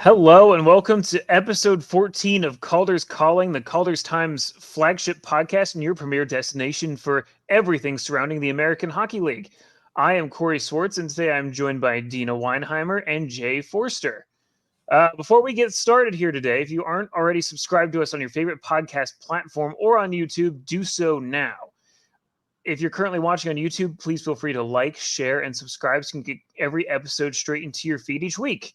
Hello and welcome to episode 14 of Calder's Calling, the Calder's Times flagship podcast and your premier destination for everything surrounding the American Hockey League. I am Corey Swartz, and today I'm joined by Deana Weinheimer and Jay Forster. Before we get started here today, if you aren't already subscribed to us on your favorite podcast platform or on YouTube, do so now. If you're currently watching on YouTube, please feel free to like, share, and subscribe so you can get every episode straight into your feed each week.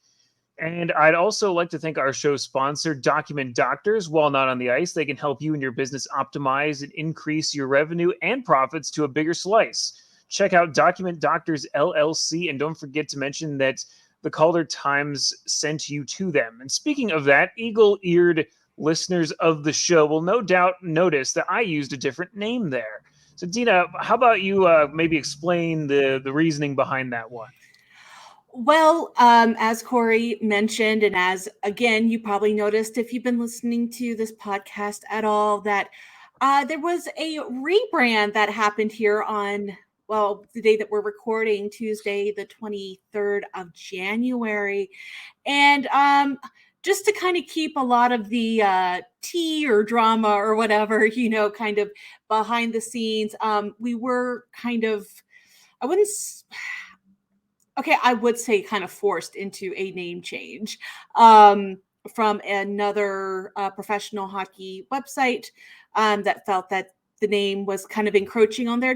And I'd also like to thank our show's sponsor, Document Doctors. While not on the ice, they can help you and your business optimize and increase your revenue and profits to a bigger slice. Check out Document Doctors LLC, and don't forget to mention that the Calder Times sent you to them. And speaking of that, eagle-eared listeners of the show will no doubt notice that I used a different name there. So, Deana, how about you maybe explain the reasoning behind that one? Well, as Corey mentioned, and as again, you probably noticed if you've been listening to this podcast at all, that there was a rebrand that happened here on, the day that we're recording, Tuesday, the 23rd of January. And just to kind of keep a lot of the tea or drama or whatever, kind of behind the scenes, we were kind of, I would say kind of forced into a name change from another professional hockey website that felt that the name was kind of encroaching on their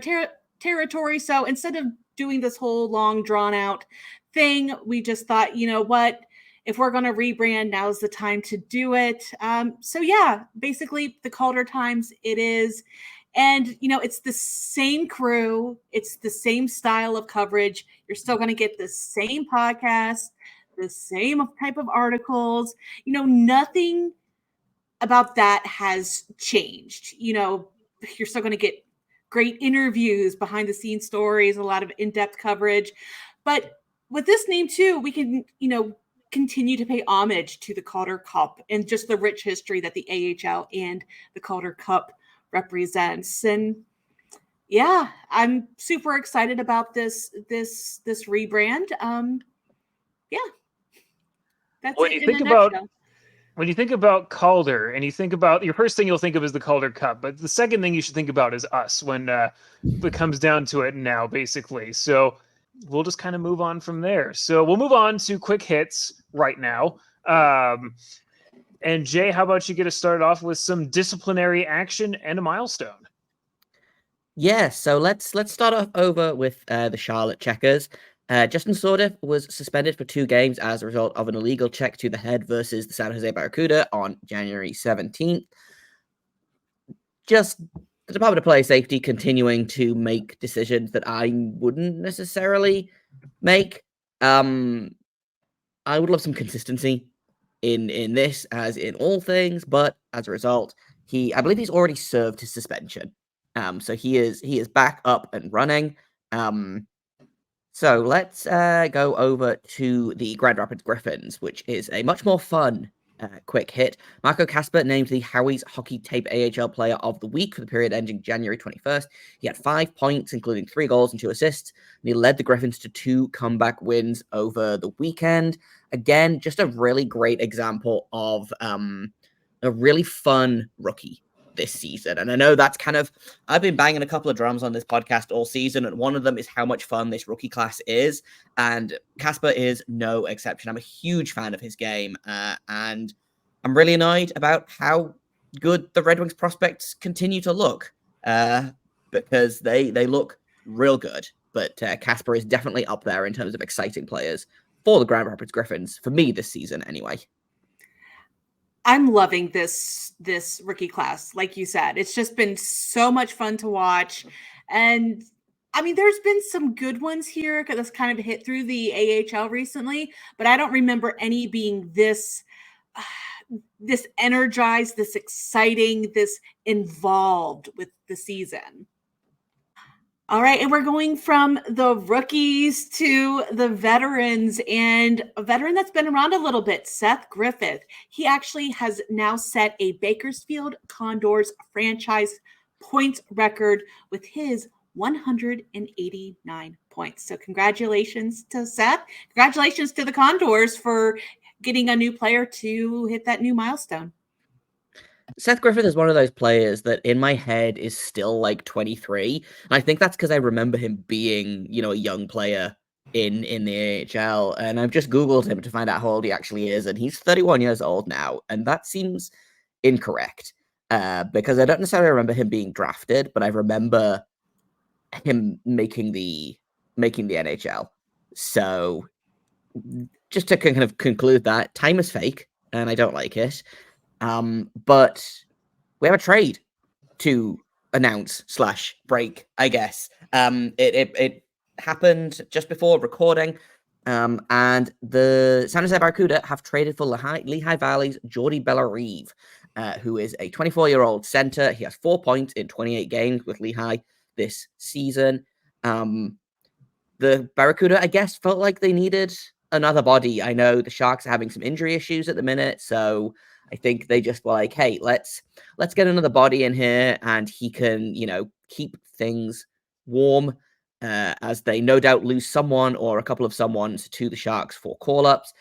territory. So instead of doing this whole long drawn out thing, we just thought, you know what? If we're going to rebrand, now's the time to do it. Basically the Calder Times it is. And, it's the same crew. It's the same style of coverage. You're still going to get the same podcast, the same type of articles. Nothing about that has changed. You're still going to get great interviews, behind the scenes stories, a lot of in-depth coverage. But with this name too, we can, continue to pay homage to the Calder Cup and just the rich history that the AHL and the Calder Cup represents. And yeah, I'm super excited about this rebrand. That's When it you in a think about nutshell. when you think about Calder, and you think about your first thing you'll think of is the Calder Cup, but the second thing you should think about is us when it comes down to it now, basically. So we'll just kind of move on from there. So we'll move on to quick hits right now. And Jay, how about you get us started off with some disciplinary action and a milestone? Yeah, so let's start off over with the Charlotte Checkers. Jutin Sourdif was suspended for 2 games as a result of an illegal check to the head versus the San Jose Barracuda on January 17th. Just the Department of Player Safety continuing to make decisions that I wouldn't necessarily make. I would love some consistency in this, as in all things, but as a result, I believe he's already served his suspension. So he is back up and running. So let's go over to the Grand Rapids Griffins, which is a much more fun quick hit. Marco Kasper named the Howie's Hockey Tape AHL Player of the Week for the period ending January 21st. He had 5 points, including 3 goals and 2 assists, and he led the Griffins to 2 comeback wins over the weekend. Again, just a really great example of a really fun rookie this season. And I know that's I've been banging a couple of drums on this podcast all season, and one of them is how much fun this rookie class is, and Kasper is no exception. I'm a huge fan of his game, and I'm really annoyed about how good the Red Wings prospects continue to look, because they look real good, but Kasper is definitely up there in terms of exciting players for the Grand Rapids Griffins, for me this season anyway. I'm loving this rookie class. Like you said, it's just been so much fun to watch. And I mean, there's been some good ones here because that's kind of hit through the AHL recently, but I don't remember any being this energized, this exciting, this involved with the season. All right, and we're going from the rookies to the veterans, and a veteran that's been around a little bit, Seth Griffith. He actually has now set a Bakersfield Condors franchise points record with his 189 points. So congratulations to Seth. Congratulations to the Condors for getting a new player to hit that new milestone. Seth Griffith is one of those players that in my head is still like 23. And I think that's because I remember him being, a young player in the AHL. And I've just Googled him to find out how old he actually is. And he's 31 years old now. And that seems incorrect because I don't necessarily remember him being drafted, but I remember him making the NHL. So just to kind of conclude that, time is fake and I don't like it. But we have a trade to announce / break, I guess. It happened just before recording. And the San Jose Barracuda have traded for Lehigh Valley's Jordy Bellerive, who is a 24-year-old center. He has 4 points in 28 games with Lehigh this season. The Barracuda, I guess, felt like they needed another body. I know the Sharks are having some injury issues at the minute, so I think they just were like, hey, let's get another body in here, and he can, keep things warm as they no doubt lose someone or a couple of someones to the Sharks for call-ups.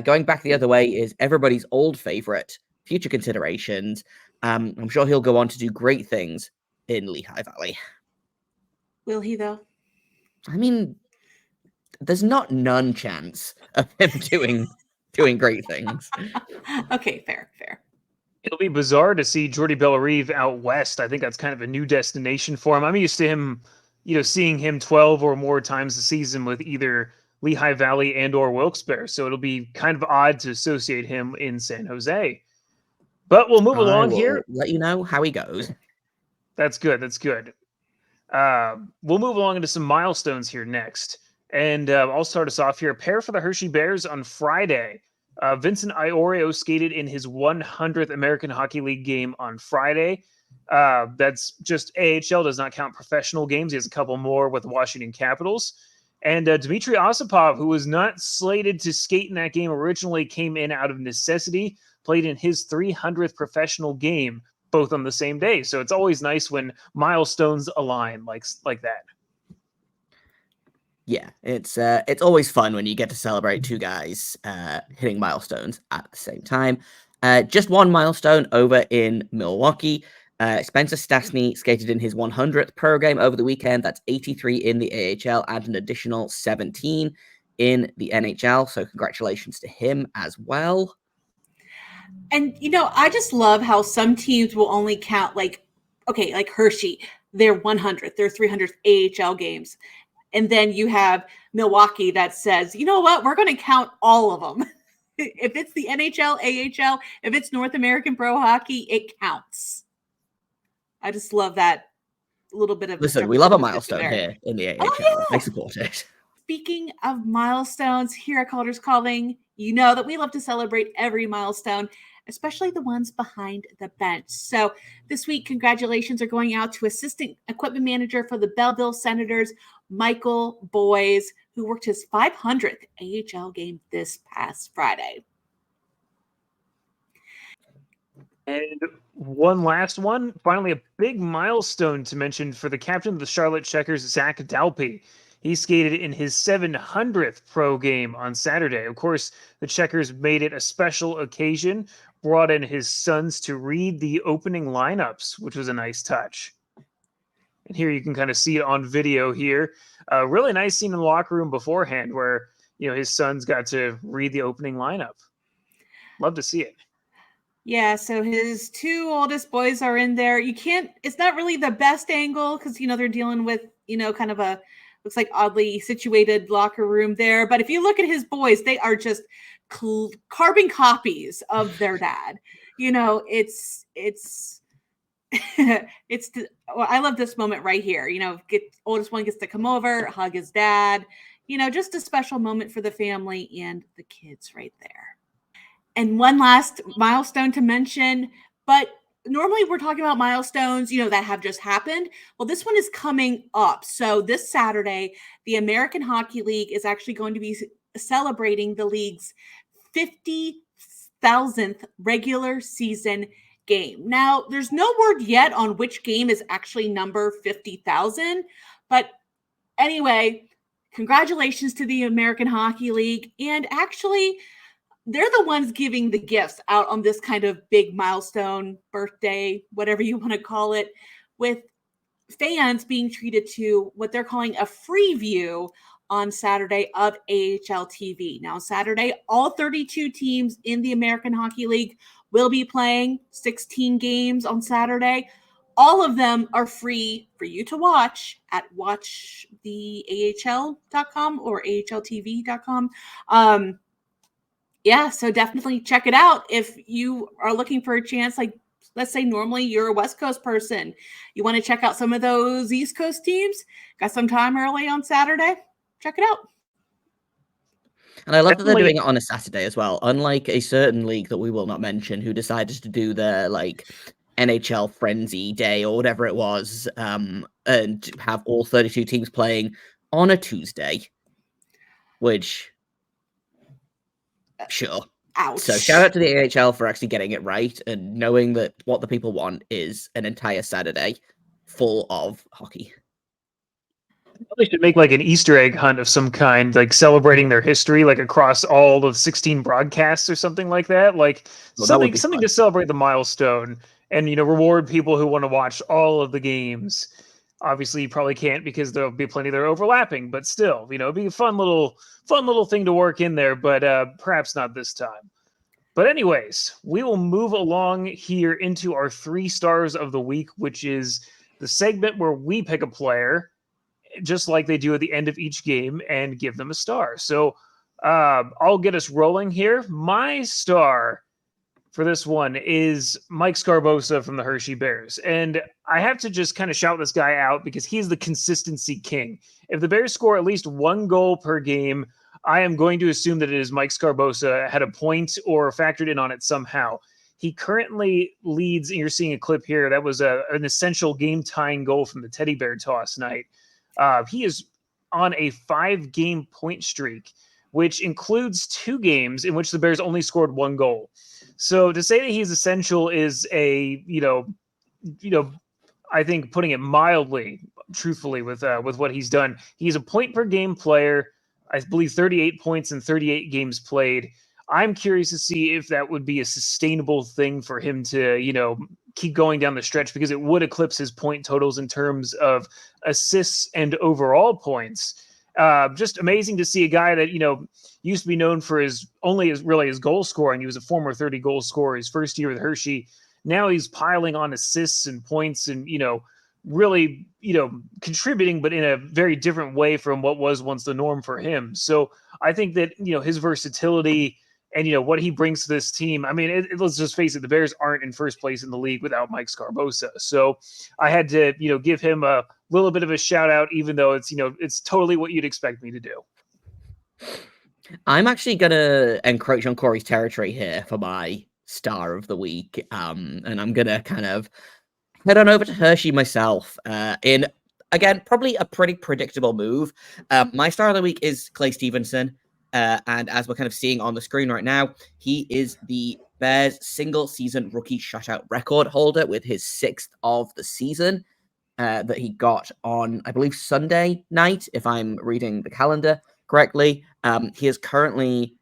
Going back the other way is everybody's old favorite, future considerations. I'm sure he'll go on to do great things in Lehigh Valley. Will he, though? I mean, there's not none chance of him doing great things. Okay, fair. It'll be bizarre to see Jordy Bellerive out west. I think that's kind of a new destination for him. I'm used to him, seeing him 12 or more times a season with either Lehigh Valley and or Wilkes-Barre. So it'll be kind of odd to associate him in San Jose. But we'll move along here. Let you know how he goes. That's good. We'll move along into some milestones here next. And I'll start us off here. A pair for the Hershey Bears on Friday. Vincent Iorio skated in his 100th American Hockey League game on Friday. That's just AHL, does not count professional games. He has a couple more with the Washington Capitals. And Dmitry Osipov, who was not slated to skate in that game originally, came in out of necessity, played in his 300th professional game, both on the same day. So it's always nice when milestones align like that. Yeah, it's always fun when you get to celebrate two guys hitting milestones at the same time. Just one milestone over in Milwaukee. Spencer Stastny skated in his 100th pro game over the weekend. That's 83 in the AHL and an additional 17 in the NHL. So congratulations to him as well. And, I just love how some teams will only count like Hershey, their 100th, their 300th AHL games. And then you have Milwaukee that says, you know what, we're going to count all of them. If it's the NHL, AHL, if it's North American Pro Hockey, it counts. I just love that little bit of... Listen, we love a milestone here in the AHL. Oh, yeah. I support it. Speaking of milestones, here at Calder's Calling, you know that we love to celebrate every milestone, especially the ones behind the bench. So this week, congratulations are going out to Assistant Equipment Manager for the Belleville Senators, Michael Boyes, who worked his 500th AHL game this past Friday. And one last one, finally a big milestone to mention for the captain of the Charlotte Checkers, Zac Dalpe. He skated in his 700th pro game on Saturday. Of course, the Checkers made it a special occasion, brought in his sons to read the opening lineups, which was a nice touch. And here you can kind of see it on video here. Really nice scene in the locker room beforehand where, his sons got to read the opening lineup. Love to see it. Yeah, so his two oldest boys are in there. It's not really the best angle because, they're dealing with, kind of a, looks like oddly situated locker room there. But if you look at his boys, they are just carbon copies of their dad. I love this moment right here. Oldest one gets to come over, hug his dad. Just a special moment for the family and the kids right there. And one last milestone to mention, but normally we're talking about milestones, that have just happened. Well, this one is coming up. So this Saturday, the American Hockey League is actually going to be celebrating the league's 50,000th regular season game. Now, there's no word yet on which game is actually number 50,000, but anyway, congratulations to the American Hockey League. And actually, they're the ones giving the gifts out on this kind of big milestone, birthday, whatever you want to call it, with fans being treated to what they're calling a free view on Saturday of AHL TV. Now, Saturday, all 32 teams in the American Hockey League will be playing 16 games on Saturday. All of them are free for you to watch at watchtheahl.com or ahltv.com. Yeah, so definitely check it out if you are looking for a chance. Like, let's say normally you're a West Coast person. You want to check out some of those East Coast teams, got some time early on Saturday, check it out. And I love that they're doing it on a Saturday as well, unlike a certain league that we will not mention who decided to do their like NHL Frenzy Day or whatever it was, and have all 32 teams playing on a Tuesday, which... Sure. Ouch. So shout out to the AHL for actually getting it right and knowing that what the people want is an entire Saturday full of hockey. They should make like an Easter egg hunt of some kind, like celebrating their history, like across all of 16 broadcasts or something like that. Like something to celebrate the milestone and, reward people who want to watch all of the games. Obviously, you probably can't because there'll be plenty that are overlapping, but still, it'd be a fun little thing to work in there, but perhaps not this time. But anyways, we will move along here into our 3 stars of the week, which is the segment where we pick a player, just like they do at the end of each game, and give them a star. So I'll get us rolling here. My star for this one is Mike Sgarbossa from the Hershey Bears. And I have to just kind of shout this guy out because he's the consistency king. If the Bears score at least 1 goal per game, I am going to assume that it is Mike Sgarbossa had a point or factored in on it somehow. He currently leads, and you're seeing a clip here, that was an essential game-tying goal from the Teddy Bear toss night. He is on a 5-game point streak, which includes 2 games in which the Bears only scored 1 goal. So to say that he's essential is I think putting it mildly, truthfully, with what he's done. He's a point per game player. I believe 38 points in 38 games played. I'm curious to see if that would be a sustainable thing for him to, keep going down the stretch, because it would eclipse his point totals in terms of assists and overall points. Just amazing to see a guy that, used to be known for his goal scoring. He was a former 30 goal scorer his first year with Hershey. Now he's piling on assists and points and, really, contributing, but in a very different way from what was once the norm for him. So I think that, his versatility and, what he brings to this team. I mean, let's just face it, the Bears aren't in first place in the league without Mike Sgarbossa. So I had to, give him a little bit of a shout out, even though it's, it's totally what you'd expect me to do. I'm actually going to encroach on Corey's territory here for my star of the week. And I'm going to kind of head on over to Hershey myself in, again, probably a pretty predictable move. My star of the week is Clay Stevenson. And as we're kind of seeing on the screen right now, he is the Bears single season rookie shutout record holder with his 6th of the season that he got on, I believe, Sunday night, if I'm reading the calendar correctly. He is currently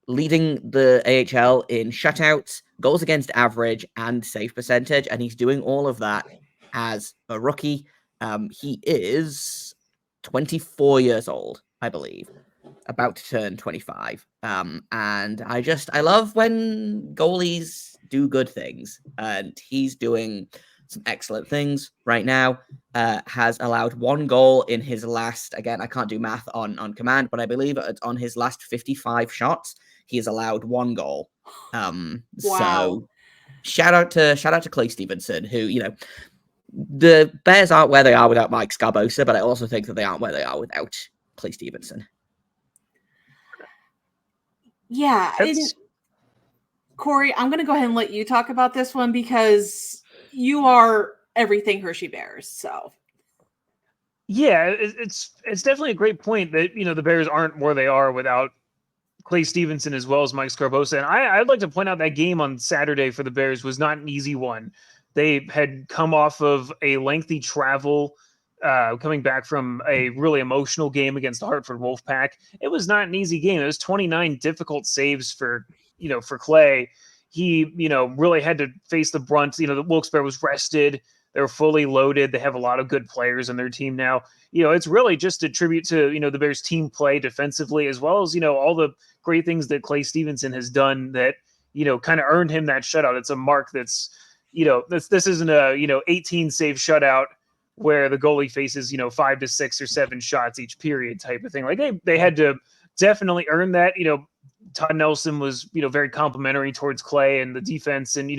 leading the AHL in shutouts, goals against average, and save percentage, and he's doing all of that as a rookie. He is 24 years old, I believe, about to turn 25. And I love when goalies do good things, and he's doing some excellent things right now. Has allowed 1 goal in his last, again, I can't do math on command, but I believe it's on his last 55 shots, he has allowed 1 goal. Wow. So shout out to Clay Stevenson, who, the Bears aren't where they are without Mike Sgarbossa, but I also think that they aren't where they are without Clay Stevenson. Yeah. Corey, I'm going to go ahead and let you talk about this one because you are everything Hershey Bears. So yeah, it's definitely a great point that, the Bears aren't where they are without Clay Stevenson as well as Mike Sgarbossa. And I'd like to point out that game on Saturday for the Bears was not an easy one. They had come off of a lengthy travel coming back from a really emotional game against the Hartford Wolfpack. It was not an easy game. It was 29 difficult saves for Clay. He, really had to face the brunt. The Wilkes-Barre was rested. They're fully loaded. They have a lot of good players on their team now. It's really just a tribute to, the Bears team play defensively, as well as, all the great things that Clay Stevenson has done that, kind of earned him that shutout. It's a mark that's, this isn't a, 18 save shutout where the goalie faces, 5 to 6 or 7 shots each period type of thing. Like they had to definitely earn that. Todd Nelson was, very complimentary towards Clay and the defense, and,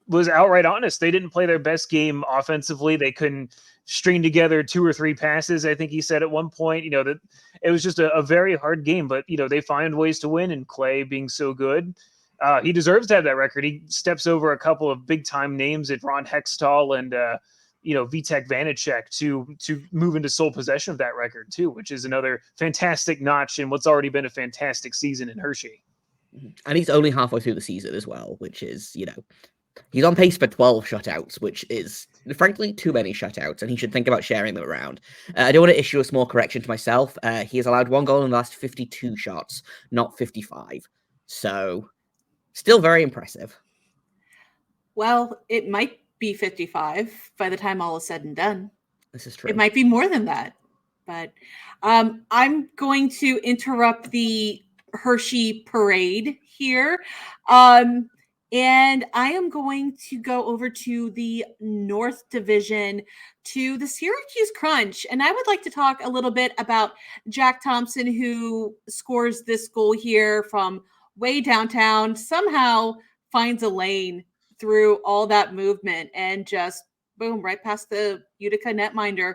was outright honest. They didn't play their best game offensively. They couldn't string together 2 or 3 passes. I think he said at one point, that it was just a very hard game, but, they find ways to win, and Clay being so good, he deserves to have that record. He steps over a couple of big time names at Ron Hextall and, Vitek Vanacek to move into sole possession of that record too, which is another fantastic notch in what's already been a fantastic season in Hershey. And he's only halfway through the season as well, which is, he's on pace for 12 shutouts, which is, frankly, too many shutouts, and he should think about sharing them around. I do want to issue a small correction to myself. He has allowed 1 goal in the last 52 shots, not 55. So, still very impressive. Well, it might be 55 by the time all is said and done. This is true. It might be more than that. But I'm going to interrupt the Hershey parade here. And I am going to go over to the North Division, to the Syracuse Crunch. And I would like to talk a little bit about Jack Thompson, who scores this goal here from way downtown, somehow finds a lane through all that movement and just boom, right past the Utica netminder.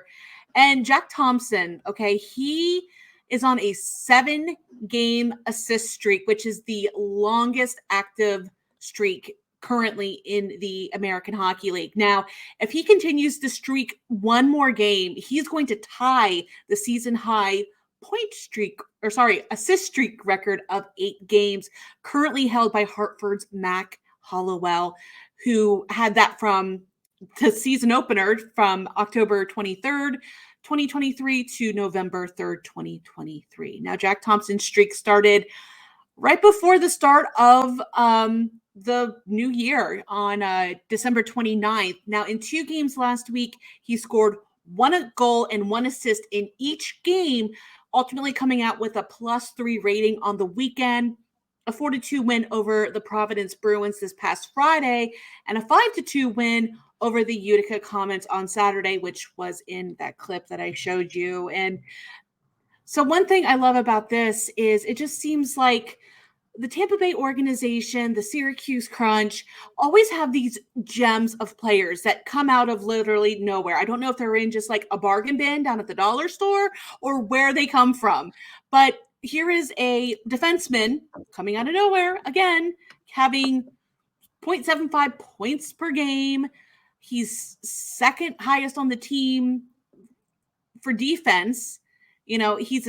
And Jack Thompson, okay, he is on a 7-game assist streak, which is the longest active streak currently in the American Hockey League. Now, if he continues to streak 1 more game, he's going to tie the season high assist streak record of 8 games, currently held by Hartford's Mac Hollowell, who had that from the season opener from October 23rd, 2023 to November 3rd, 2023. Now, Jack Thompson's streak started right before the start of the new year on December 29th. Now, in 2 games last week, he scored 1 goal and 1 assist in each game, ultimately coming out with a +3 rating on the weekend, a 4-2 win over the Providence Bruins this past Friday, and a 5-2 win over the Utica Comets on Saturday, which was in that clip that I showed you. And so one thing I love about this is it just seems like the Tampa Bay organization, the Syracuse Crunch, always have these gems of players that come out of literally nowhere. I don't know if they're in just like a bargain bin down at the dollar store or where they come from. But here is a defenseman coming out of nowhere, again, having 0.75 points per game. He's second highest on the team for defense. He's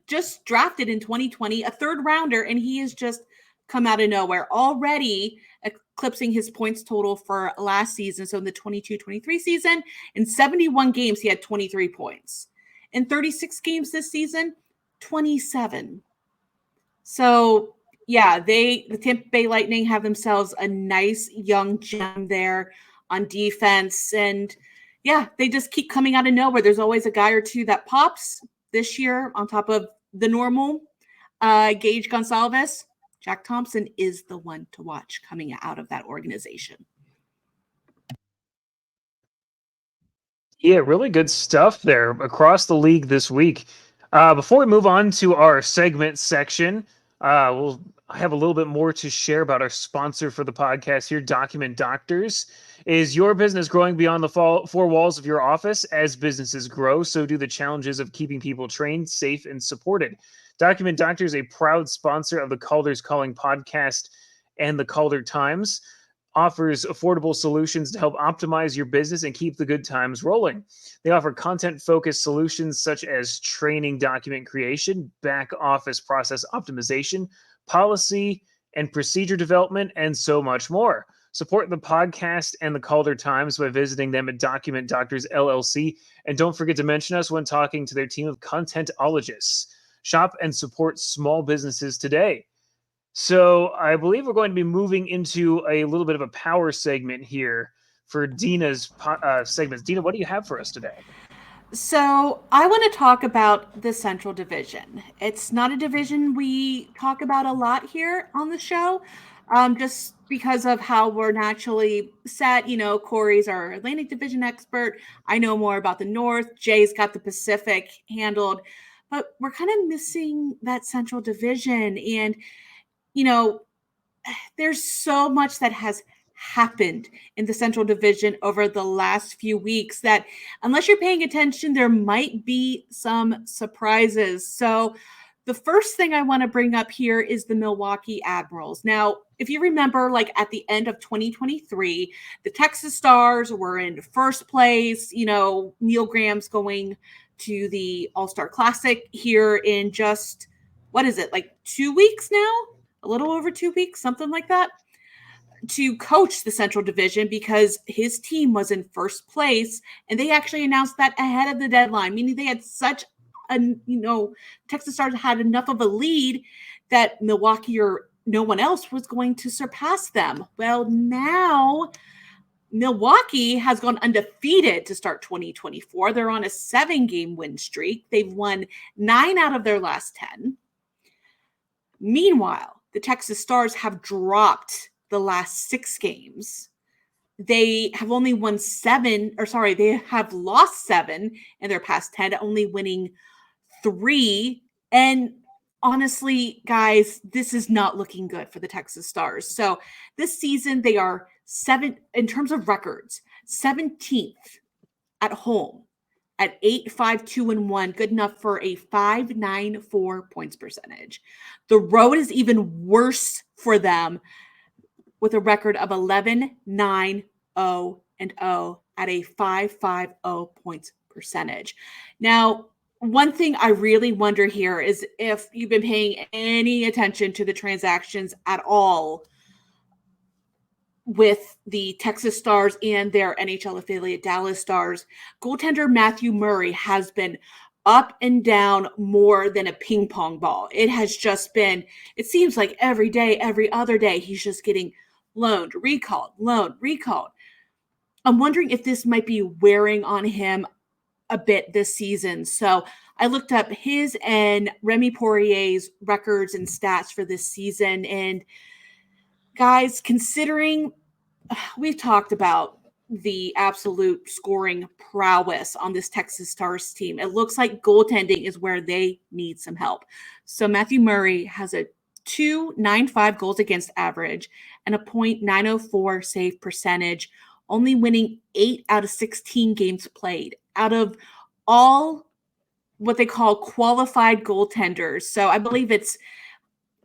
just drafted in 2020, a 3rd rounder, and he has just come out of nowhere, already eclipsing his points total for last season. So in the 22-23 season, in 71 games, he had 23 points. In 36 games this season, 27. So yeah, the Tampa Bay Lightning have themselves a nice young gem there on defense. And yeah, they just keep coming out of nowhere. There's always a guy or two that pops. This year, on top of the normal Gage Gonsalves, Jack Thompson is the one to watch coming out of that organization. Yeah, really good stuff there across the league this week. Before we move on to our segment section, we'll have a little bit more to share about our sponsor for the podcast here, Document Doctors. Is your business growing beyond the 4 walls of your office? As businesses grow, so do the challenges of keeping people trained, safe, and supported. Document Doctors is a proud sponsor of the Calder's Calling podcast and the Calder Times, offers affordable solutions to help optimize your business and keep the good times rolling. They offer content-focused solutions such as training document creation, back office process optimization, policy and procedure development, and so much more. Support the podcast and the Calder Times by visiting them at Document Doctors LLC. And don't forget to mention us when talking to their team of contentologists. Shop and support small businesses today. So I believe we're going to be moving into a little bit of a power segment here for Deana's segments. Deana, what do you have for us today? So I want to talk about the Central Division. It's not a division we talk about a lot here on the show, just because of how we're naturally set. You know, Corey's our Atlantic Division expert. I know more about the North. Jay's got the Pacific handled. But we're kind of missing that Central Division. And, you know, there's so much that has happened in the Central Division over the last few weeks that unless you're paying attention, there might be some surprises. So the first thing I want to bring up here is the Milwaukee Admirals. Now, if you remember, like at the end of 2023, the Texas Stars were in first place. You know, Neil Graham's going to the All-Star Classic here in just, what is it, like 2 weeks now? A little over 2 weeks, something like that, to coach the Central Division because his team was in first place. And they actually announced that ahead of the deadline, meaning they had such a, Texas Stars had enough of a lead that Milwaukee or no one else was going to surpass them. Well, now Milwaukee has gone undefeated to start 2024. They're on a 7-game win streak. They've won 9 out of their last 10. Meanwhile, the Texas Stars have dropped the last 6 games. They have only won 7, they have lost 7 in their past 10, only winning 3. And honestly, guys, this is not looking good for the Texas Stars. So this season, they are in terms of records, 17th at home at 8-5-2-1, good enough for a 5.94 points percentage. The road is even worse for them with a record of 11-9-0-0 at a 5.50 points percentage. Now, one thing I really wonder here is if you've been paying any attention to the transactions at all with the Texas Stars and their NHL affiliate Dallas Stars. Goaltender Matthew Murray has been up and down more than a ping pong ball. It has just been, it seems like every day, every other day, he's just getting loaned, recalled. I'm wondering if this might be wearing on him a bit this season. So I looked up his and Remy Poirier's records and stats for this season. And guys, considering we've talked about the absolute scoring prowess on this Texas Stars team, it looks like goaltending is where they need some help. So Matthew Murray has a 2.95 goals against average and a .904 save percentage, only winning 8 out of 16 games played out of all what they call qualified goaltenders. So I believe it's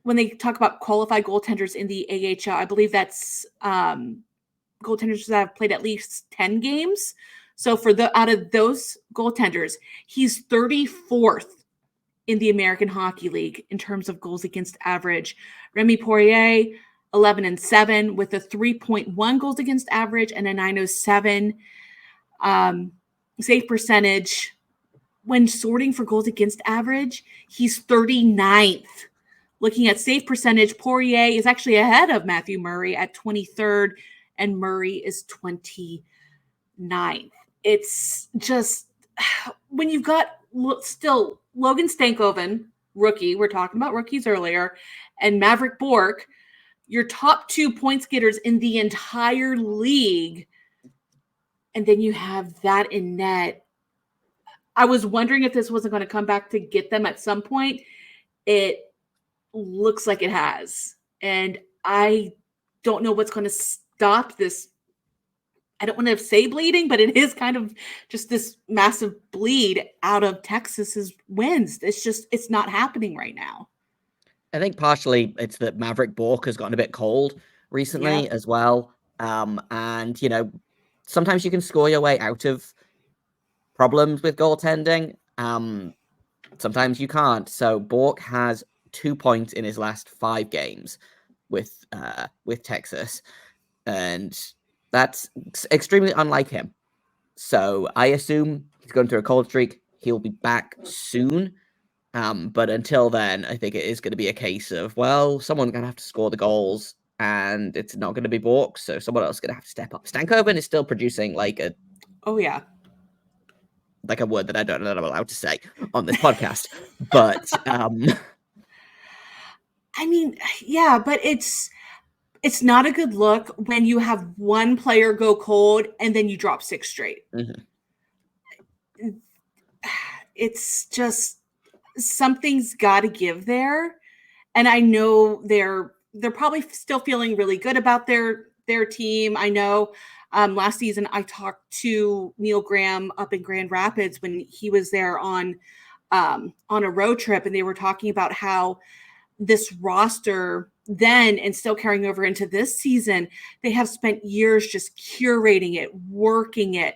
when they talk about qualified goaltenders in the AHL, I believe that's goaltenders that have played at least 10 games. So out of those goaltenders, he's 34th in the American Hockey League in terms of goals against average. Remy Poirier, 11-7 with a 3.1 goals against average and a .907 save percentage. When sorting for goals against average, he's 39th. Looking at save percentage, Poirier is actually ahead of Matthew Murray at 23rd, and Murray is 29th. It's just, when you've got still Logan Stankoven, rookie, we're talking about rookies earlier, and Maverick Bourque, your top 2 points getters in the entire league, and then you have that in net. I was wondering if this wasn't going to come back to get them at some point. It looks like it has. And I don't know what's going to stop this. I don't want to say bleeding, but it is kind of just this massive bleed out of Texas's wins. It's not happening right now. I think partially it's that Maverick Bourque has gotten a bit cold recently as well. And, sometimes you can score your way out of problems with goaltending. Sometimes you can't. So Bourque has 2 points in his last 5 games with Texas. And that's extremely unlike him. So I assume he's going through a cold streak. He'll be back soon. But until then, I think it is going to be a case of, well, someone's going to have to score the goals, and it's not going to be Bork, so someone else is going to have to step up. Stankoven is still producing like a word that I don't know that I'm allowed to say on this podcast. But I mean, yeah, but it's not a good look when you have one player go cold and then you drop 6 straight. Mm-hmm. It's just something's got to give there. And I know they're probably still feeling really good about their team. I know last season I talked to Neil Graham up in Grand Rapids when he was there on a road trip, and they were talking about how this roster then, and still carrying over into this season, they have spent years just curating it, working it,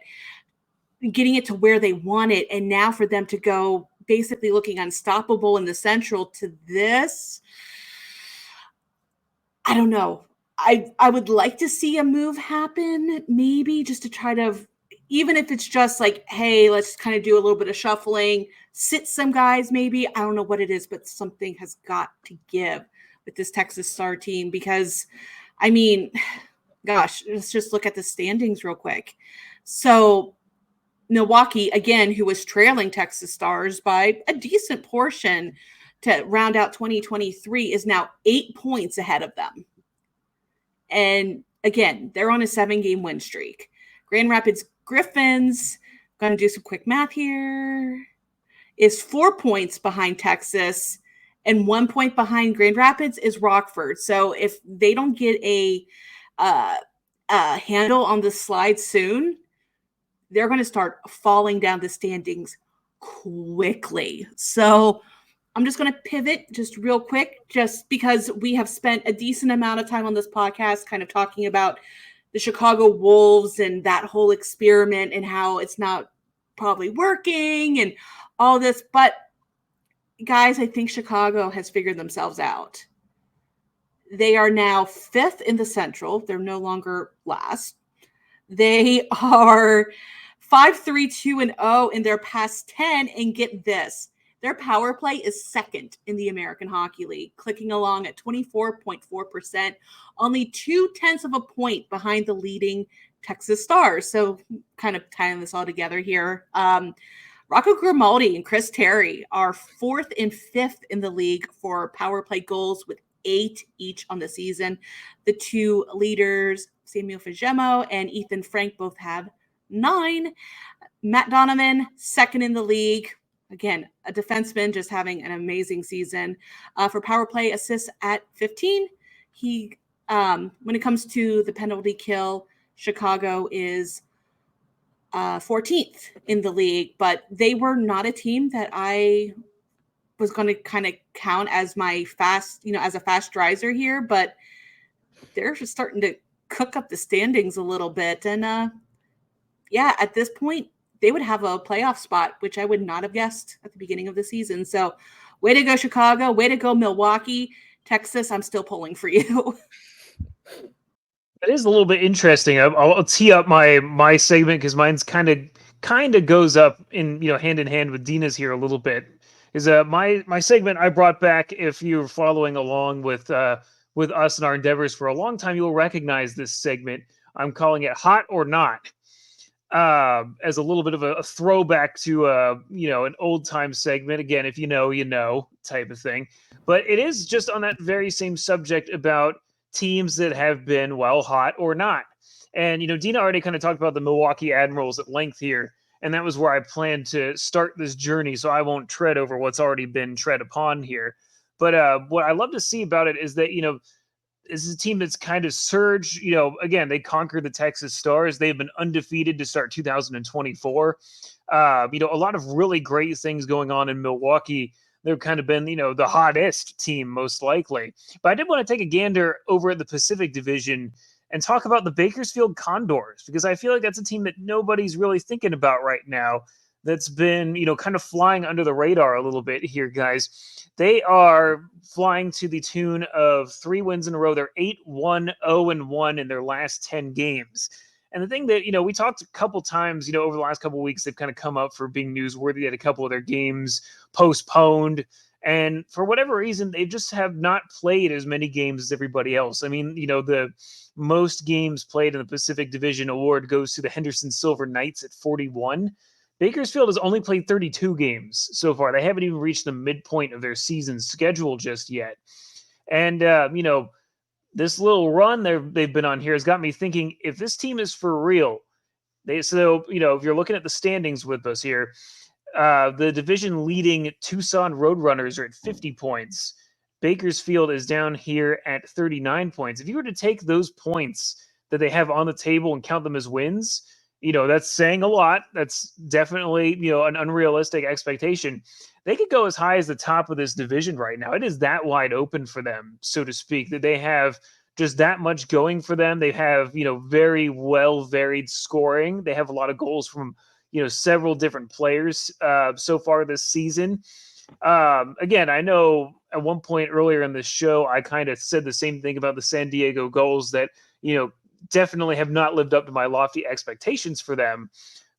getting it to where they want it. And now for them to go basically looking unstoppable in the Central to this, I don't know. I would like to see a move happen, maybe just to try to, even if it's just like, hey, let's kind of do a little bit of shuffling, sit some guys maybe. I don't know what it is, but something has got to give with this Texas Star team, because, I mean, gosh, let's just look at the standings real quick. So Milwaukee, again, who was trailing Texas Stars by a decent portion to round out 2023, is now 8 points ahead of them. And again, they're on a 7-game win streak. Grand Rapids Griffins, going to do some quick math here, is 4 points behind Texas, and 1 point behind Grand Rapids is Rockford. So if they don't get a handle on the slide soon, they're going to start falling down the standings quickly. So I'm just going to pivot just real quick, just because we have spent a decent amount of time on this podcast kind of talking about the Chicago Wolves and that whole experiment and how it's not probably working and all this. But guys, I think Chicago has figured themselves out. They are now 5th in the Central. They're no longer last. They are 5-3-2-0 in their past 10. And get this, their power play is 2nd in the American Hockey League, clicking along at 24.4%, only 0.2 of a point behind the leading Texas Stars. So kind of tying this all together here. Rocco Grimaldi and Chris Terry are 4th and 5th in the league for power play goals with 8 each on the season. The 2 leaders, Samuel Fagemo and Ethan Frank, both have 9. Matt Donovan, 2nd in the league. Again, a defenseman just having an amazing season. For power play assists at 15. He, when it comes to the penalty kill, Chicago is 14th in the league, but they were not a team that I was going to kind of count as my fast, as a fast riser here, but they're just starting to cook up the standings a little bit. And at this point, they would have a playoff spot, which I would not have guessed at the beginning of the season. So way to go, Chicago. Way to go, Milwaukee. Texas, I'm still pulling for you. It is a little bit interesting. I'll tee up my segment because mine's kind of goes up in hand in hand with Deana's here a little bit. Is my segment I brought back? If you're following along with us and our endeavors for a long time, you'll recognize this segment. I'm calling it "Hot or Not," as a little bit of a throwback to an old time segment. Again, if you know type of thing. But it is just on that very same subject about teams that have been, hot or not. And, Deana already kind of talked about the Milwaukee Admirals at length here, and that was where I planned to start this journey, so I won't tread over what's already been tread upon here. But what I love to see about it is that, this is a team that's kind of surged. Again, they conquered the Texas Stars. They've been undefeated to start 2024. A lot of really great things going on in Milwaukee. They've kind of been, the hottest team most likely. But I did want to take a gander over at the Pacific Division and talk about the Bakersfield Condors, because I feel like that's a team that nobody's really thinking about right now. that's been, kind of flying under the radar a little bit here, guys. They are flying to the tune of 3 wins in a row. They're 8-1, 0-1 in their last 10 games. And the thing that, we talked a couple times, over the last couple of weeks, they've kind of come up for being newsworthy. They had a couple of their games postponed. And for whatever reason, they just have not played as many games as everybody else. I mean, the most games played in the Pacific Division award goes to the Henderson Silver Knights at 41. Bakersfield has only played 32 games so far. They haven't even reached the midpoint of their season schedule just yet. And, this little run they've been on here has got me thinking, if this team is for real, if you're looking at the standings with us here, the division leading Tucson Roadrunners are at 50 points. Bakersfield is down here at 39 points. If you were to take those points that they have on the table and count them as wins, that's saying a lot. That's definitely, an unrealistic expectation. They could go as high as the top of this division right now. It is that wide open for them, so to speak, that they have just that much going for them. They have, very well varied scoring. They have a lot of goals from, several different players so far this season. Again, I know at one point earlier in the show, I kind of said the same thing about the San Diego Gulls that, definitely have not lived up to my lofty expectations for them.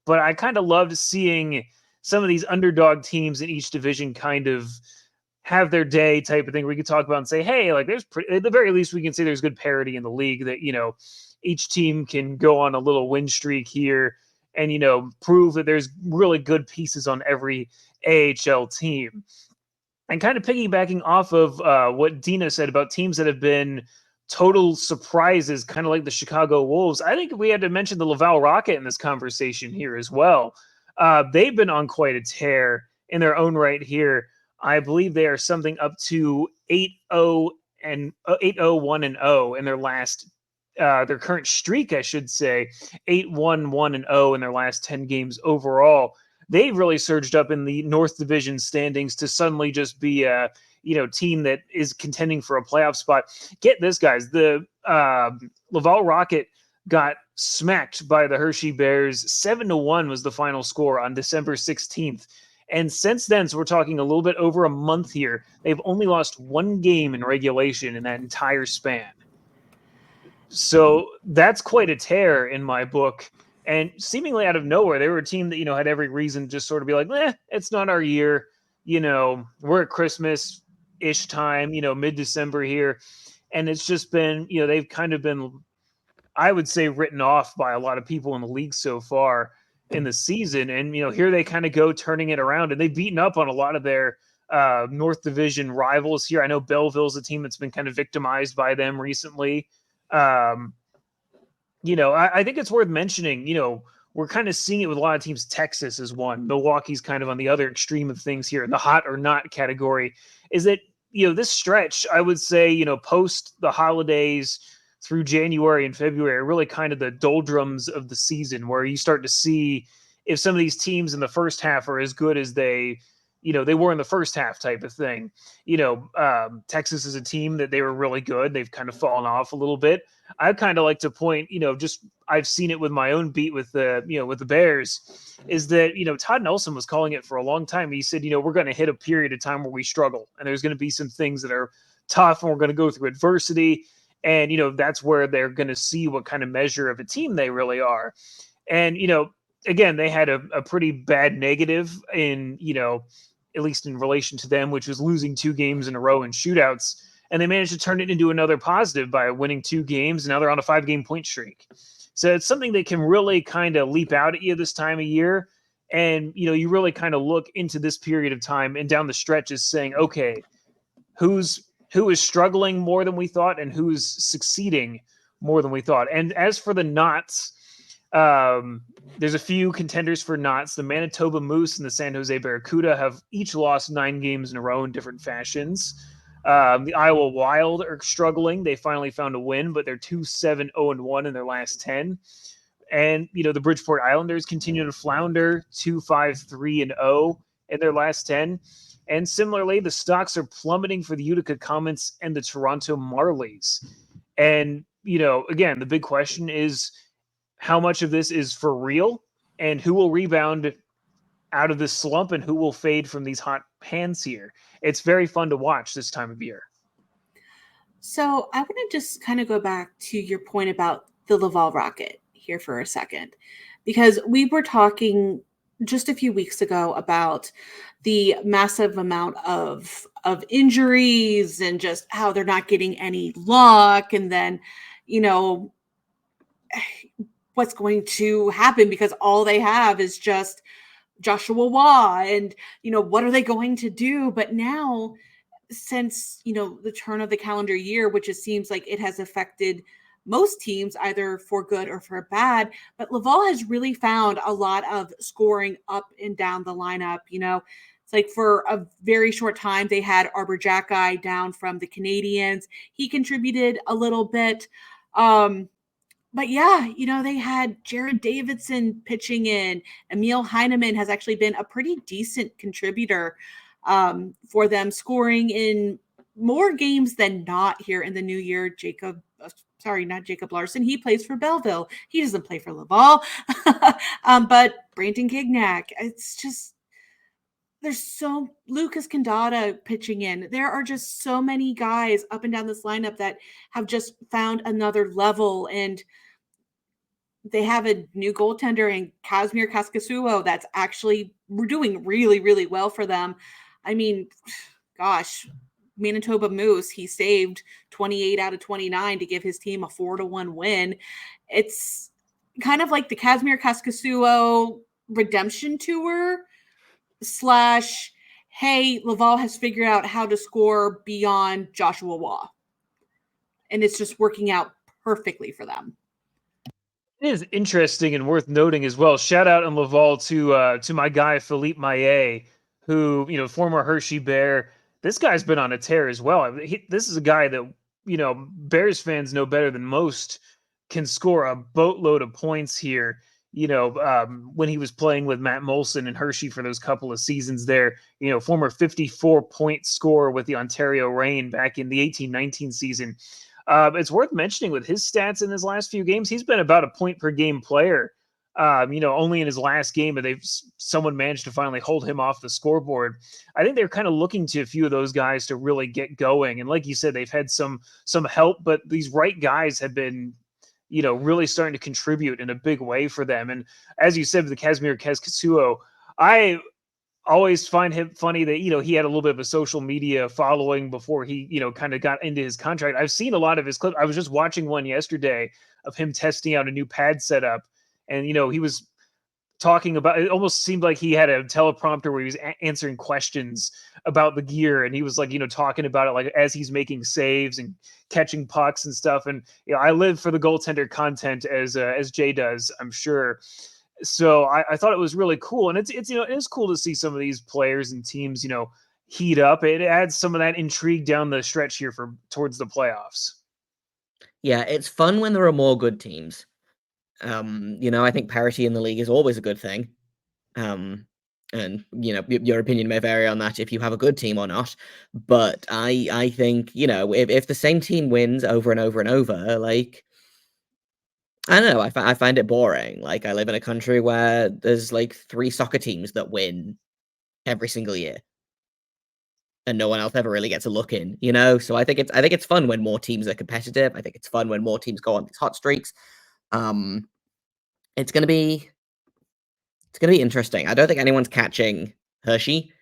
But I kind of loved seeing some of these underdog teams in each division kind of have their day type of thing. We could talk about and say, hey, like at the very least, we can say there's good parity in the league that, each team can go on a little win streak here and, prove that there's really good pieces on every AHL team. And kind of piggybacking off of what Deana said about teams that have been total surprises, kind of like the Chicago Wolves, I think we had to mention the Laval Rocket in this conversation here as well. They've been on quite a tear in their own right here. I believe they are something up to 8-0 and 8-0-1-0 in their last their current streak, I should say, 8-1-1-0 in their last 10 games overall. They've really surged up in the North Division standings to suddenly just be a team that is contending for a playoff spot. Get this, guys, the Laval Rocket got smacked by the Hershey Bears. 7-1 was the final score on December 16th. And since then, so we're talking a little bit over a month here, they've only lost one game in regulation in that entire span. So that's quite a tear in my book. And seemingly out of nowhere, they were a team that, had every reason to just sort of be like, it's not our year. We're at Christmas-ish time, mid-December here. And it's just been, they've kind of been, I would say, written off by a lot of people in the league so far in the season. And, here they kind of go turning it around. And they've beaten up on a lot of their North Division rivals here. I know Belleville's a team that's been kind of victimized by them recently. I think it's worth mentioning, we're kind of seeing it with a lot of teams. Texas is one. Milwaukee's kind of on the other extreme of things here in the hot or not category. Is that, this stretch, I would say, post the holidays through January and February, are really kind of the doldrums of the season where you start to see if some of these teams in the first half are as good as they were in the first half type of thing. Texas is a team that they were really good. They've kind of fallen off a little bit. I kind of like to point, I've seen it with my own beat with the Bears, is that, Todd Nelson was calling it for a long time. He said, we're going to hit a period of time where we struggle and there's going to be some things that are tough and we're going to go through adversity. And, that's where they're going to see what kind of measure of a team they really are. And, again, they had a pretty bad negative in, at least in relation to them, which was losing 2 games in a row in shootouts. And they managed to turn it into another positive by winning 2 games. And now they're on a 5-game point streak. So it's something that can really kind of leap out at you this time of year. And, you really kind of look into this period of time and down the stretch is saying, okay, who is struggling more than we thought and who's succeeding more than we thought. And as for the knots, there's a few contenders for knots. The Manitoba Moose and the San Jose Barracuda have each lost 9 games in a row in different fashions. The Iowa Wild are struggling. They finally found a win, but they're 2-7-0-1 in their last 10. And, the Bridgeport Islanders continue to flounder, 2-5-3-0 in their last 10. And similarly, the stocks are plummeting for the Utica Comets and the Toronto Marlies. And, again, the big question is how much of this is for real and who will rebound out of this slump and who will fade from these hot hands here. It's very fun to watch this time of year. So I want to just kind of go back to your point about the Laval Rocket here for a second, because we were talking just a few weeks ago about the massive amount of injuries and just how they're not getting any luck, and then, you know, what's going to happen because all they have is just Joshua Waugh, and, you know, what are they going to do? But now, since, you know, the turn of the calendar year, which it seems like it has affected most teams either for good or for bad, but Laval has really found a lot of scoring up and down the lineup. You know, it's like for a very short time they had Arbor Jackeye down from the Canadians. He contributed a little bit. But yeah, you know, they had Jared Davidson pitching in. Emil Heineman has actually been a pretty decent contributor for them, scoring in more games than not here in the new year. Not Jacob Larson. He plays for Belleville. He doesn't play for Laval. But Brandon Gignac, it's just, Lucas Condada pitching in. There are just so many guys up and down this lineup that have just found another level, and they have a new goaltender in Kazimir Kaskasuo that's actually doing really, really well for them. I mean, gosh, Manitoba Moose, he saved 28 out of 29 to give his team a 4-1 win. It's kind of like the Kazimir Kaskasuo redemption tour / hey, Laval has figured out how to score beyond Joshua Waugh. And it's just working out perfectly for them. It is interesting and worth noting as well. Shout out in Laval to my guy Philippe Maillet, who, you know, former Hershey Bear. This guy's been on a tear as well. This is a guy that, you know, Bears fans know better than most, can score a boatload of points here. You know, when he was playing with Matt Molson and Hershey for those couple of seasons there, you know, former 54-point scorer with the Ontario Reign back in the 18-19 season. It's worth mentioning with his stats in his last few games, he's been about a point per game player. You know, only in his last game, and someone managed to finally hold him off the scoreboard. I think they're kind of looking to a few of those guys to really get going. And like you said, they've had some help, but these right guys have been, you know, really starting to contribute in a big way for them. And as you said, with the Kazimir Kaskasuo, I always find him funny that, you know, he had a little bit of a social media following before he, you know, kind of got into his contract. I've seen a lot of his clips. I was just watching one yesterday of him testing out a new pad setup, and, you know, he was talking about, it almost seemed like he had a teleprompter where he was answering questions about the gear, and he was like, you know, talking about it like as he's making saves and catching pucks and stuff. And, you know, I live for the goaltender content as Jay does, I'm sure. So I thought it was really cool, and it's you know, it's cool to see some of these players and teams, you know, heat up. It adds some of that intrigue down the stretch here for towards the playoffs. Yeah, it's fun when there are more good teams. You know, I think parity in the league is always a good thing. And you know, your opinion may vary on that if you have a good team or not. But I think, you know, if the same team wins over and over and over, like, I don't know, I find it boring. Like, I live in a country where there's like 3 soccer teams that win every single year, and no one else ever really gets a look in, you know? So I think it's fun when more teams are competitive. I think it's fun when more teams go on these hot streaks. It's gonna be interesting. I don't think anyone's catching Hershey,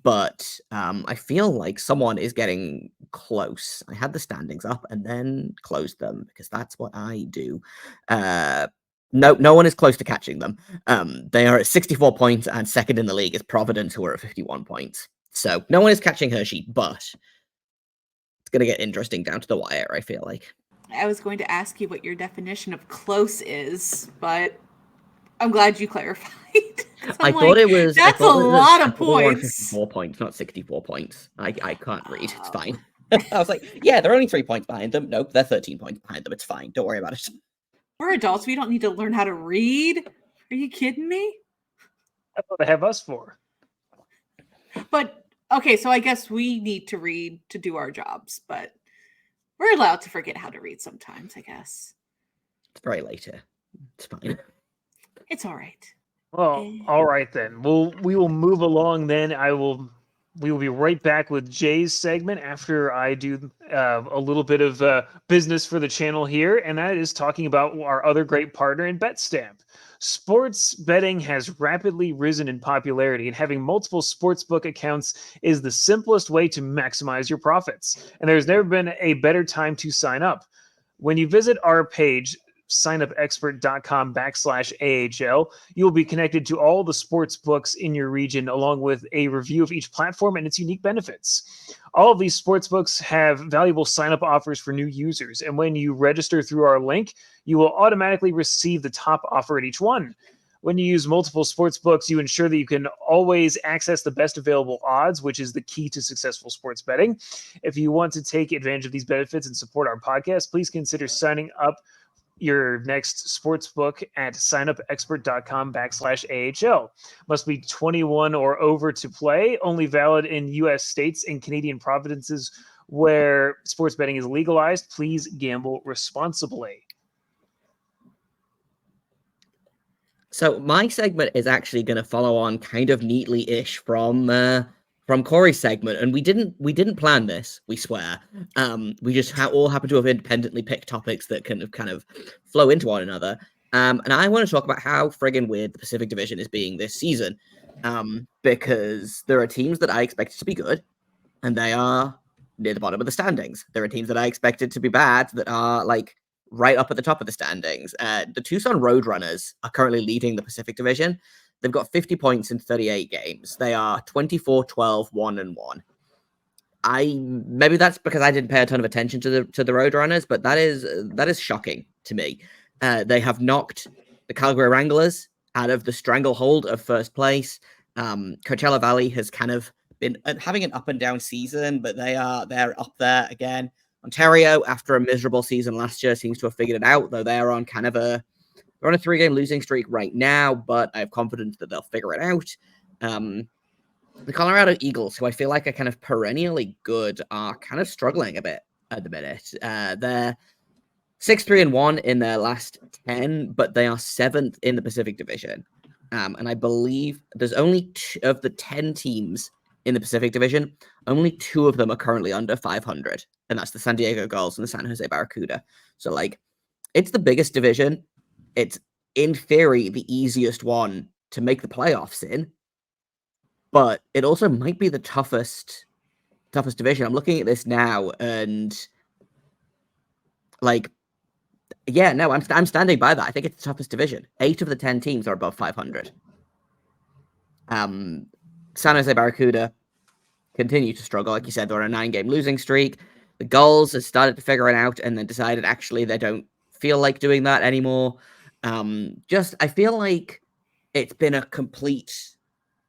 but I feel like someone is getting close. I had the standings up and then closed them because that's what I do. No one is close to catching them. They are at 64 points, and second in the league is Providence, who are at 51 points. So no one is catching Hershey, but it's going to get interesting down to the wire, I feel like. I was going to ask you what your definition of close is, but I'm glad you clarified. I thought it was. That's a lot of points. 54 points, not 64 points. I can't read. It's fine. I was like, yeah, they're only 3 points behind them. Nope, they're 13 points behind them. It's fine. Don't worry about it. We're adults. We don't need to learn how to read. Are you kidding me? That's what they have us for. But okay, so I guess we need to read to do our jobs, but we're allowed to forget how to read sometimes, I guess. It's very late here. It's fine. It's all right. Well, all right then. We will move along then. We will be right back with Jay's segment after I do a little bit of business for the channel here, and that is talking about our other great partner in BetStamp. Sports betting has rapidly risen in popularity, and having multiple sportsbook accounts is the simplest way to maximize your profits. And there's never been a better time to sign up. When you visit our page, signupexpert.com/AHL, you will be connected to all the sports books in your region, along with a review of each platform and its unique benefits. All of these sports books have valuable sign-up offers for new users, and when you register through our link, you will automatically receive the top offer at each one. When you use multiple sports books, you ensure that you can always access the best available odds, which is the key to successful sports betting. If you want to take advantage of these benefits and support our podcast, please consider signing up your next sports book at signupexpert.com/AHL. Must be 21 or over to play, only valid in U.S. states and Canadian provinces where sports betting is legalized. Please gamble responsibly. So my segment is actually going to follow on kind of neatly-ish from Corey's segment, and we didn't plan this, we swear. We just all happen to have independently picked topics that kind of flow into one another. And I want to talk about how friggin' weird the Pacific Division is being this season, because there are teams that I expected to be good, and they are near the bottom of the standings. There are teams that I expected to be bad that are like right up at the top of the standings. The Tucson Roadrunners are currently leading the Pacific Division. They've got 50 points in 38 games. They are 24-12, 1-1. Maybe that's because I didn't pay a ton of attention to the Roadrunners, but that is shocking to me. They have knocked the Calgary Wranglers out of the stranglehold of first place. Coachella Valley has kind of been having an up and down season, but they're up there again. Ontario, after a miserable season last year, seems to have figured it out, though they're on kind of they're on a 3-game losing streak right now, but I have confidence that they'll figure it out. The Colorado Eagles, who I feel like are kind of perennially good, are kind of struggling a bit at the minute. They're 6-3-1 in their last 10, but they are 7th in the Pacific Division. And I believe there's only of the 10 teams in the Pacific Division, only 2 of them are currently under 500, and that's the San Diego Gulls and the San Jose Barracuda. So, like, it's the biggest division. It's, in theory, the easiest one to make the playoffs in, but it also might be the toughest division. I'm looking at this now, and, like, yeah, no, I'm standing by that. I think it's the toughest division. 8 of the 10 teams are above 500. San Jose Barracuda continue to struggle. Like you said, they're on a 9-game losing streak. The Gulls have started to figure it out and then decided actually they don't feel like doing that anymore. I feel like it's been a complete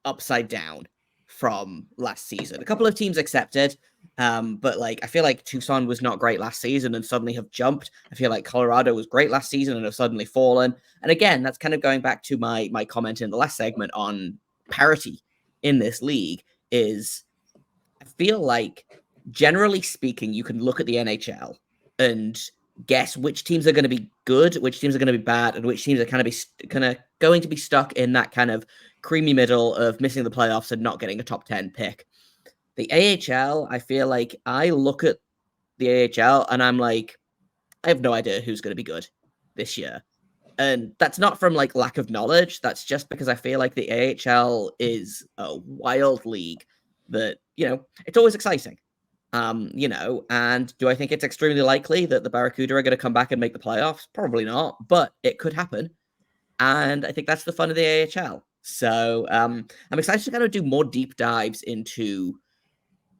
upside down from last season. A couple of teams accepted, but like I feel like Tucson was not great last season and suddenly have jumped. I feel like Colorado was great last season and have suddenly fallen. And again, that's kind of going back to my comment in the last segment on parity in this league. Is I feel like, generally speaking, you can look at the NHL and guess which teams are going to be good, which teams are going to be bad, and which teams are going to be stuck in that kind of creamy middle of missing the playoffs and not getting a top 10 pick. The AHL, I feel like I look at the AHL and I'm like, I have no idea who's going to be good this year. And that's not from like lack of knowledge. That's just because I feel like the AHL is a wild league that, it's always exciting. And do I think it's extremely likely that the Barracuda are going to come back and make the playoffs? Probably not, but it could happen. And I think that's the fun of the AHL. So I'm excited to kind of do more deep dives into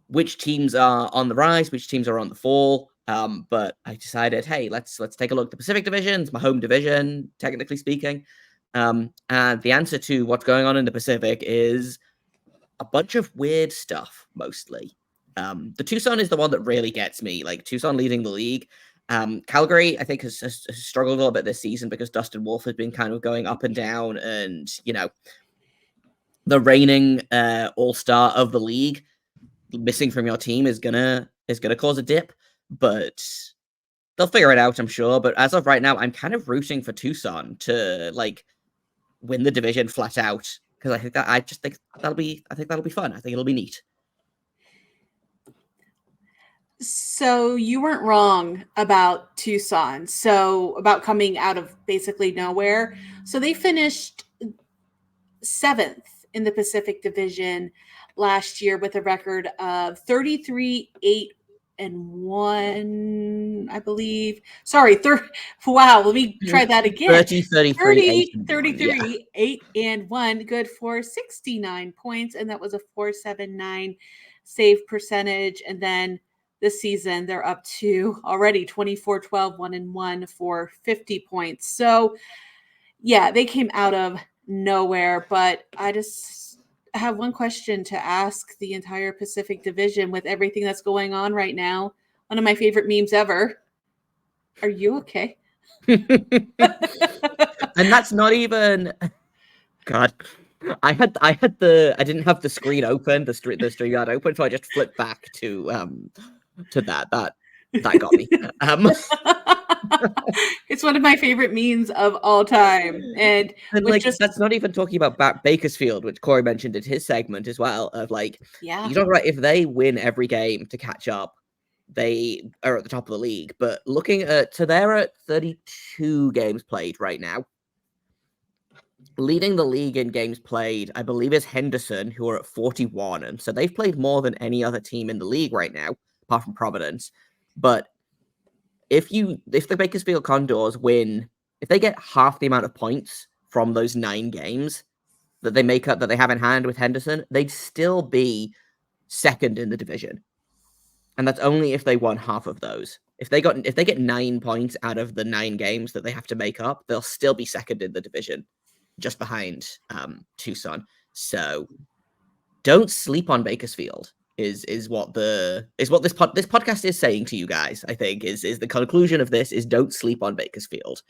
which teams are on the rise, which teams are on the fall. But I decided, hey, let's take a look at the Pacific Division. It's my home division, technically speaking. And the answer to what's going on in the Pacific is a bunch of weird stuff, mostly. The Tucson is the one that really gets me, like Tucson leading the league. Calgary, I think, has struggled a little bit this season because Dustin Wolf has been kind of going up and down, and the reigning all-star of the league missing from your team is gonna cause a dip, but they'll figure it out, I'm sure. But as of right now, I'm kind of rooting for Tucson to win the division flat out, because I think that'll be fun. I think it'll be neat. So you weren't wrong about Tucson. So about coming out of basically nowhere. So they finished 7th in the Pacific Division last year with a record of 33-8-1, I believe. Sorry, wow, let me try that again. 33-8-1, good for 69 points, and that was a .479 save percentage. And then this season, they're up to already 24-12-1-1 for 50 points. So, yeah, they came out of nowhere, but I just have one question to ask the entire Pacific Division with everything that's going on right now. One of my favorite memes ever. Are you okay? And that's not even... God. I didn't have the screen open, the StreamYard open, so I just flipped back to that. That got me. It's one of my favorite memes of all time, and like that's not even talking about Bakersfield, which Corey mentioned in his segment as well. Of like, yeah, you know, right? If they win every game to catch up, they are at the top of the league. But looking at, so they're at 32 games played right now. Leading the league in games played, I believe, is Henderson, who are at 41, and so they've played more than any other team in the league right now, apart from Providence. But if the Bakersfield Condors win, if they get half the amount of points from those 9 games that they make up, that they have in hand with Henderson, they'd still be second in the division. And that's only if they won half of those. If they get 9 points out of the 9 games that they have to make up, they'll still be second in the division, just behind Tucson. So don't sleep on Bakersfield is what this podcast is saying to you guys. I think is the conclusion of this is don't sleep on Bakersfield.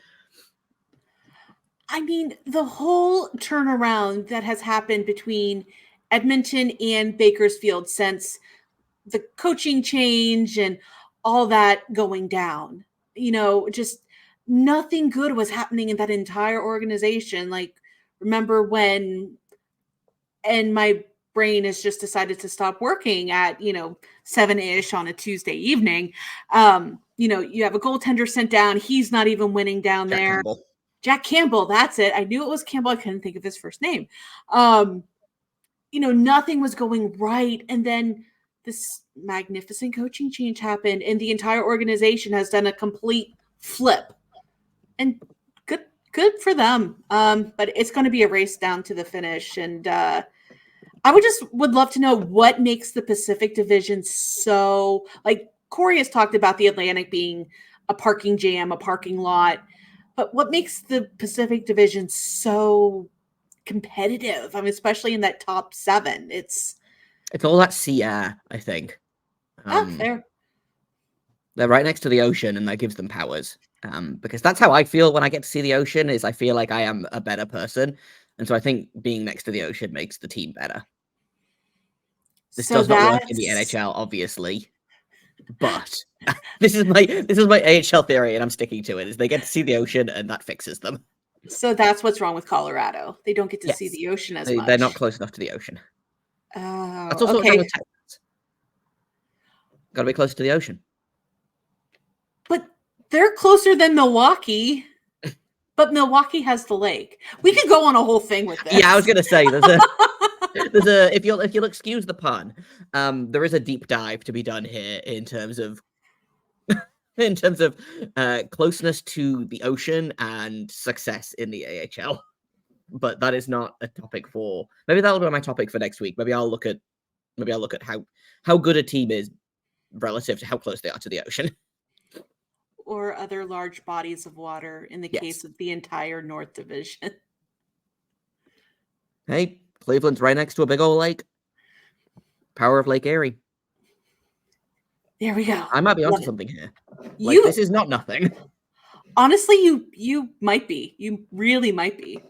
I mean, the whole turnaround that has happened between Edmonton and Bakersfield since the coaching change and all that going down, you know, just nothing good was happening in that entire organization. Like, remember when, and my brain has just decided to stop working at, 7-ish on a Tuesday evening. You have a goaltender sent down. He's not even winning down there. Jack Campbell, that's it. I knew it was Campbell. I couldn't think of his first name. Nothing was going right. And then this magnificent coaching change happened, and the entire organization has done a complete flip. And good for them. But it's going to be a race down to the finish. And I would love to know what makes the Pacific Division so, like Corey has talked about the Atlantic being a parking jam, a parking lot. But what makes the Pacific Division so competitive? I mean, especially in that top 7. It's all that sea air, I think. Fair. They're right next to the ocean, and that gives them powers. Because that's how I feel when I get to see the ocean, is I feel like I am a better person. And so I think being next to the ocean makes the team better. This does not work in the NHL, obviously. But this is my AHL theory, and I'm sticking to it, is they get to see the ocean, and that fixes them. So that's what's wrong with Colorado. They don't get to see the ocean as much. They're not close enough to the ocean. That's also what's wrong with Texas. Got to be close to the ocean. But they're closer than Milwaukee. But Milwaukee has the lake. We could go on a whole thing with this. Yeah, I was going to say there's a if you'll excuse the pun, there is a deep dive to be done here in terms of closeness to the ocean and success in the AHL. But that is not a topic for, maybe that'll be my topic for next week. Maybe I'll look at how good a team is relative to how close they are to the ocean. Or other large bodies of water in the case of the entire North Division. Hey, Cleveland's right next to a big old lake. Power of Lake Erie. There we go. I might be onto something here. This is not nothing. Honestly, you might be. You really might be.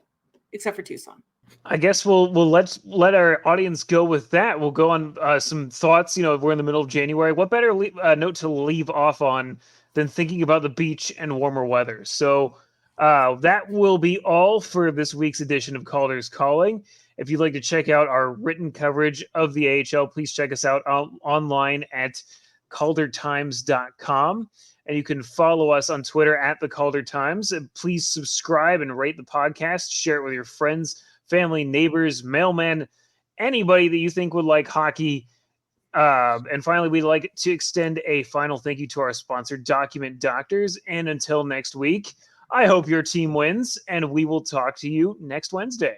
Except for Tucson. I guess we'll let our audience go with that. We'll go on some thoughts. We're in the middle of January. What better note to leave off on than thinking about the beach and warmer weather? So That will be all for this week's edition of Calder's Calling. If you'd like to check out our written coverage of the AHL, please check us out online at caldertimes.com. And you can follow us on Twitter at the Calder Times. And please subscribe and rate the podcast. Share it with your friends, family, neighbors, mailmen, anybody that you think would like hockey. And finally, we'd like to extend a final thank you to our sponsor, Document Doctors. And until next week, I hope your team wins, and we will talk to you next Wednesday.